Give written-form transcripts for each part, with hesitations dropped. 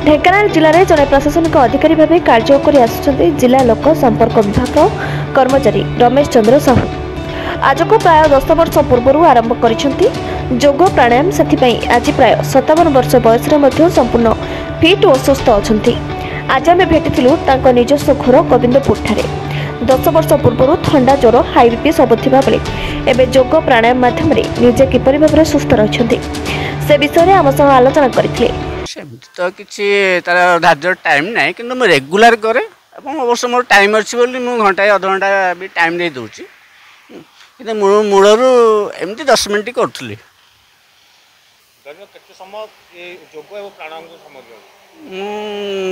ढेंकानाल जिले में जड़े प्रशासनिक अधिकारी भाव कार्य कर जिला लोक संपर्क विभाग कर्मचारी रमेश चंद्र साहू आज को प्राय 10 वर्ष पूर्व आरंभ कर जोग प्राणायाम से आज प्राय 57 वर्ष बयस संपूर्ण फिट और सुस्थ अच्छा। आज आम भेटिलु निजस्व घर गोविंदपुर ठारे 10 वर्ष पूर्व थंडा ज्वर हाई बीपी सब थिबा बेले एबे जोग प्राणायाम माध्यम निजे किपरि भाव सुस्थ रहिछन्ति से विषय आम संग आलोचना करथिले। तो किसी तार धार्य टाइम ना कि रेगुलर कै अवश्य मोर टाइम अच्छी बोली मुझे घंटा अध घंटा भी टाइम दे दूँ कि मूलर एमती 10 मिनट करी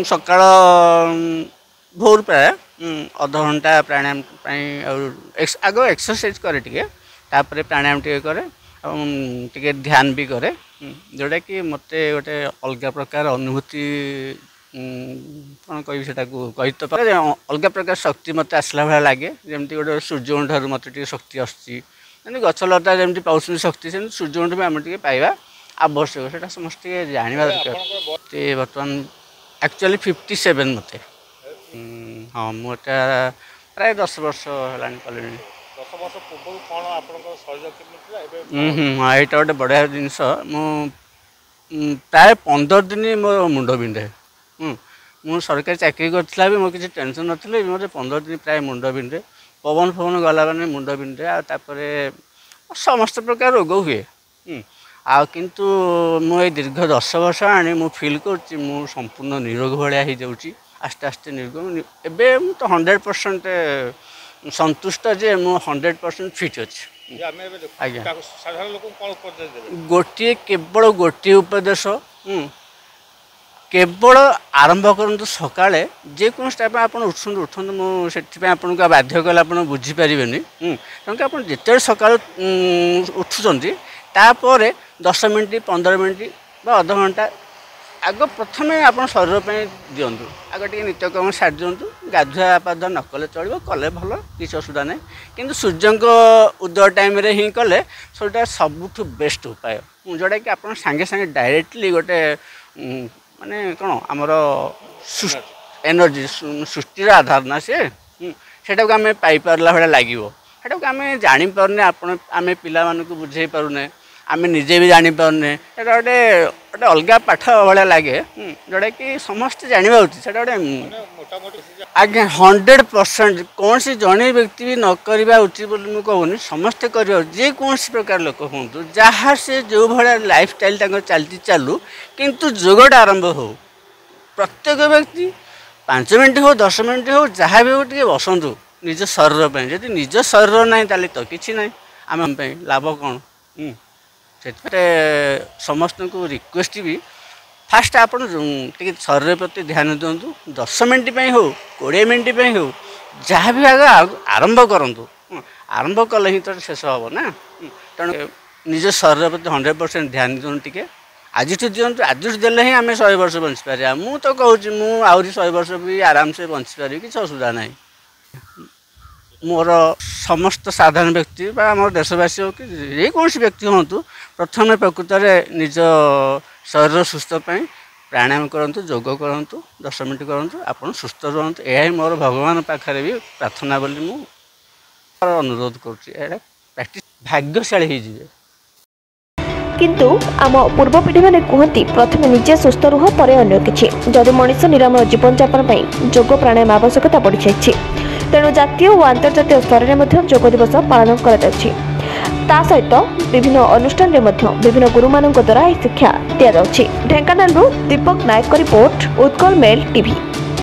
सका भोर प्राय अध घंटा प्राणायाम आग एक्सरसाइज करे प्राणायाम टे ध्यान भी करे जोटा कि मत गोटे अलग प्रकार अनुभूति कौन कही तो अलग प्रकार शक्ति मत आसला भाया लगे जमी गोटे सूर्य ठार मत शक्ति आसती गछलता जमी पाँच शक्ति से सूर्य भी आम पाइबा आवश्यक से समस्त जानवा दरकार। बर्तमान एक्चुअली 57 मत हाँ मुझे प्राय 10 वर्ष है कले हाँ यहाँ गोटे बढ़िया जिनस प्राय 15 दिन मो मुंड बिंधे मु सरकारी चाकरी करथिला भी मो किसी टेंशन नथिले मते 15 दिन प्राय मुंड बिंधे पवन फवन गला माने मुंड बिंधे आ तापरे समस्त प्रकार रोग हुए आ किंतु मु दीर्घ 10 वर्ष आनी मु फील करछि मु संपूर्ण निरोग भाया हो जाउछि आस्ते आस्ते निरोग एबे मु तो 100% संतुष्ट जे मु 100% फिट अच्छी। गोटे केवल गोटे उपदेश केवल आरंभ करूँ सकाଳେ जेकोसी टाइम आप उठु मुझे आपको बाध्य कले आप बुझीपारे क्योंकि आप जिते सका उठुंट तापर 10 मिनट 15 मिनट अध घंटा आग प्रथम आप शरीर पर दिंतु आग टे नित्यकर्म सारी दिंतु गाधुआ पाधुआ न कले चलो कले भल किसी असुविधा ना कि सूर्य उदय टाइम ही कले सोटा सबुठ बेस्ट उपाय जोटा कि आप सांगे सांगे डायरेक्टली गोटे माने कौन आमर एनर्जी सृष्टिर आधार ना सेटा को आम पाइपारा भाया लगे सेटा को आम जापारे आम पिला बुझे पारूने आम निजे भी जापारे गोटे गोटे अलग पाठ भाया लगे जोटा कि समस्त जानवा उचित गोटे आज्ञा 100% कौन सी जड़े व्यक्ति भी न करवा उचित बोली मुझे कहूनी समस्ते कर जेकोसी प्रकार लोक हूँ जहाँ से जो भाया लाइफ स्टाइल चलती चालू किंतु जोगटा आरंभ हो प्रत्येक व्यक्ति 5 मिनट हो 10 मिनट हो जहाँ भी हो टे बसतु निज शरीर पर जब निज शरीर ना ताले तो किसी ना आम लाभ कौन से समस्त को रिक्वेस्ट भी फास्ट आप शरीर प्रति ध्यान दिंतु 10 मिनट हो 20 मिनट हो जहाँ भी आग आरंभ करूँ आरंभ कले ही तो शेष हम ना तेणु निज शरीर प्रति 100% ध्यान दिखाँ टे आज दिंतु आज देले ही आम 100 वर्ष बंची पार मु तो कहूँ मुझे 100 वर्ष भी आराम से बंची पारि कि असुविधा ना मोर समस्त साधारण व्यक्ति आम देशवासी हो कि जेकोसी व्यक्ति हूँ प्रथम प्रकृत में निज शरीर सुस्थ प्राणायाम करूँ जोग करूँ 10 मिनट करूँ आप सुस्थ रुहतु यह मोर भगवान पाखे भी प्रार्थना बोली मुझे अनुरोध करुँच प्रैक्टिस भाग्यशाली हो किंतु आम पूर्व पीढ़ी मैंने कहती प्रथम निजे सुस्थ रुह पर अन्य किछि जदि मनुष्य निरामय जीवन यापन पर जोग प्राणायाम आवश्यकता बढ़ी जाइछि तेणु जातीय और अंतर्जातीय स्तर में जोग दिवस पालन कर सहित विभिन्न अनुष्ठान विभिन्न गुरु मानक द्वारा शिक्षा दि जाउछि। ढेंकानाल दीपक नायक रिपोर्ट उत्कल मेल टीवी।